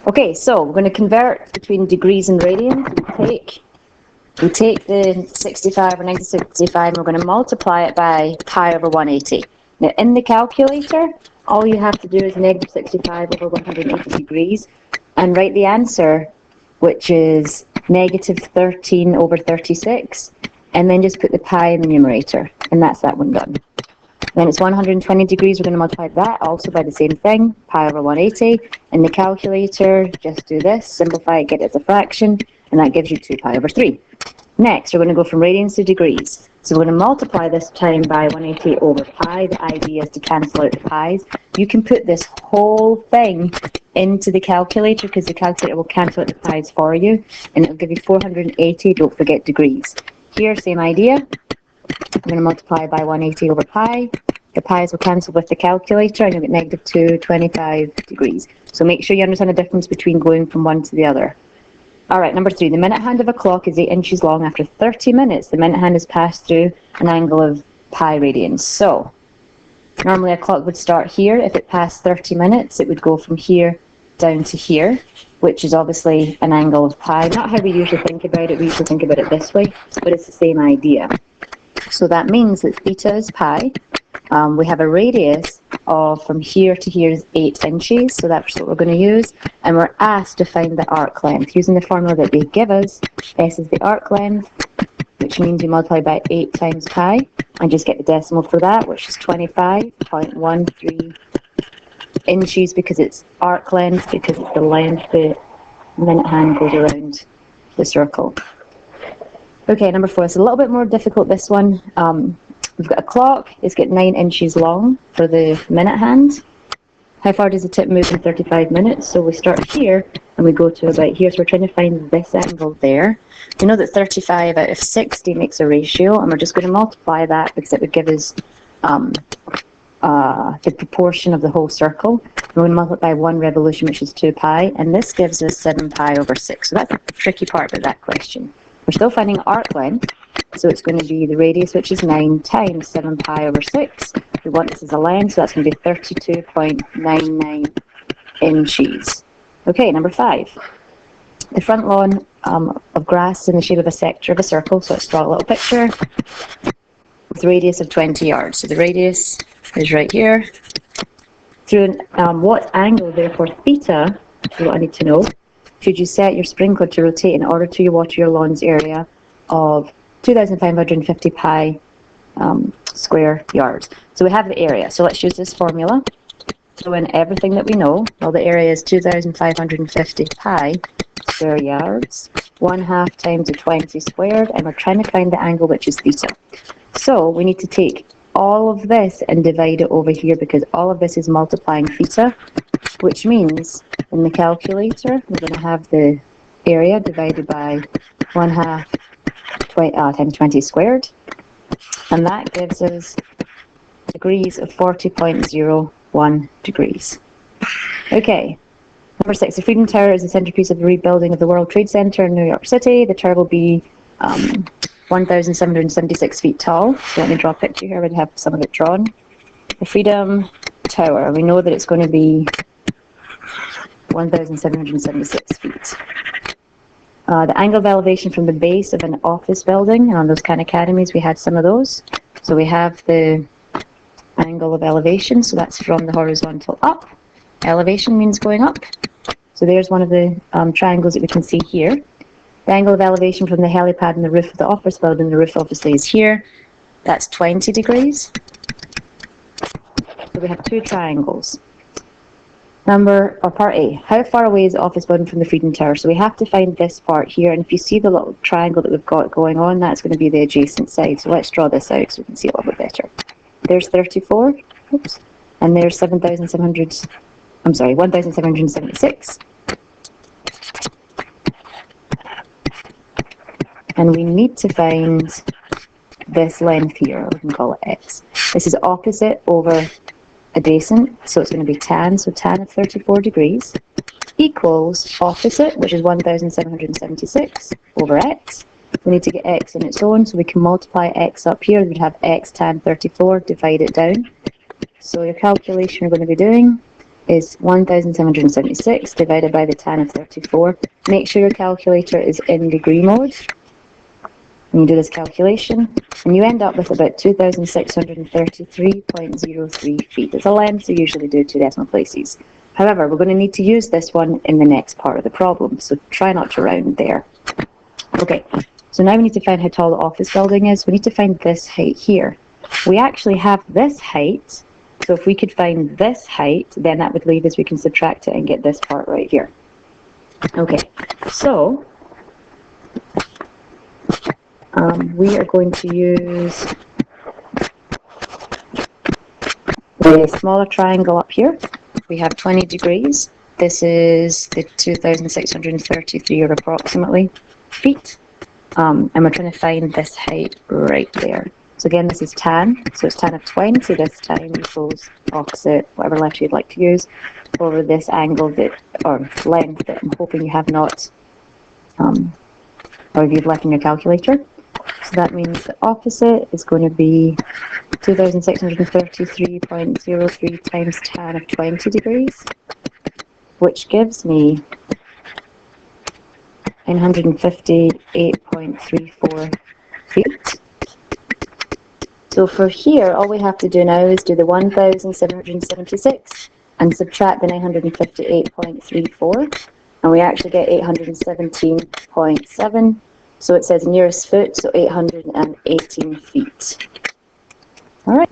Okay, so we're going to convert between degrees and radians. We take the 65 or negative 65 and we're going to multiply it by pi over 180. Now in the calculator, all you have to do is negative 65 over 180 degrees and write the answer, which is negative 13 over 36, and then just put the pi in the numerator, and that's that one done. Then it's 120 degrees, we're going to multiply that also by the same thing, pi over 180. In the calculator, just do this, simplify it, get it as a fraction, and that gives you 2 pi over 3. Next, we're going to go from radians to degrees. So we're going to multiply this time by 180 over pi. The idea is to cancel out the pi's. You can put this whole thing into the calculator because the calculator will cancel out the pi's for you, and it'll give you 480, don't forget degrees. Here, same idea. I'm going to multiply by 180 over pi. The pi's will cancel with the calculator and you'll get negative 225 degrees. So make sure you understand the difference between going from one to the other. Alright, number 3. The minute hand of a clock is 8 inches long. After 30 minutes, the minute hand has passed through an angle of pi radians. So, normally a clock would start here. If it passed 30 minutes, it would go from here down to here, which is obviously an angle of pi. Not how we usually think about it. We usually think about it this way, but it's the same idea. So that means that theta is pi. We have a radius of from here to here is 8 inches, so that's what we're going to use. And we're asked to find the arc length. Using the formula that they give us, S is the arc length, which means we multiply by 8 times pi, and just get the decimal for that, which is 25.13 inches, because it's arc length, because it's the length the minute hand goes around the circle. Okay, number 4. It's a little bit more difficult, this one. We've got a clock. It's got 9 inches long for the minute hand. How far does the tip move in 35 minutes? So we start here and we go to about here. So we're trying to find this angle there. We know that 35 out of 60 makes a ratio, and we're just going to multiply that because it would give us the proportion of the whole circle. We're going to multiply by 1 revolution, which is 2 pi, and this gives us 7 pi over 6. So that's the tricky part about that question. We're still finding arc length, so it's going to be the radius, which is 9 times 7 pi over 6. We want this as a length, so that's going to be 32.99 inches. Okay, number 5. The front lawn of grass is in the shape of a sector of a circle, so let's draw a little picture with a radius of 20 yards. So the radius is right here. Through what angle, therefore, theta, is what I need to know, should you set your sprinkler to rotate in order to water your lawn's area of 2,550 pi square yards. So we have the area. So let's use this formula. Throw in everything that we know. Well, the area is 2,550 pi square yards. 1/2 times the 20 squared, and we're trying to find the angle, which is theta. So we need to take all of this and divide it over here, because all of this is multiplying theta, which means in the calculator we're going to have the area divided by 1/2 times 20 squared, and that gives us degrees of 40.01 degrees. Okay, number 6. The Freedom Tower is the centerpiece of the rebuilding of the World Trade Center in New York City. The tower will be 1,776 feet tall. So let me draw a picture here. I already have some of it drawn. The Freedom Tower, we know that it's going to be 1,776 feet. The angle of elevation from the base of an office building, on those Khan Academies we had some of those. So we have the angle of elevation, so that's from the horizontal up. Elevation means going up. So there's one of the triangles that we can see here. The angle of elevation from the helipad and the roof of the office building, the roof obviously is here. That's 20 degrees. So we have 2 triangles. Part A, how far away is the office building from the Freedom Tower? So we have to find this part here, and if you see the little triangle that we've got going on, that's going to be the adjacent side. So let's draw this out so we can see a little bit better. There's 34, oops, and there's 1,776. And we need to find this length here, we can call it x. This is opposite over adjacent, so it's going to be tan, so tan of 34 degrees equals opposite, which is 1,776 over x. We need to get x on its own, so we can multiply x up here. We'd have x tan 34, divide it down. So your calculation you're going to be doing is 1,776 divided by the tan of 34. Make sure your calculator is in degree mode. And you do this calculation, and you end up with about 2,633.03 feet. It's a length, so you usually do 2 decimal places. However, we're going to need to use this one in the next part of the problem, so try not to round there. Okay, so now we need to find how tall the office building is. We need to find this height here. We actually have this height, so if we could find this height, then that would leave us, we can subtract it and get this part right here. Okay, so we are going to use the smaller triangle up here. We have 20 degrees. This is the 2,633 or approximately feet. And we're trying to find this height right there. So again, this is tan. So it's tan of 20 this time equals opposite, whatever letter you'd like to use, over this angle that, or length that I'm hoping you have not, or you've left in your calculator. So that means the opposite is going to be 2,633.03 times tan of 20 degrees, which gives me 958.34 feet. So for here, all we have to do now is do the 1,776 and subtract the 958.34, and we actually get 817.7. So it says nearest foot, so 818 feet. All right.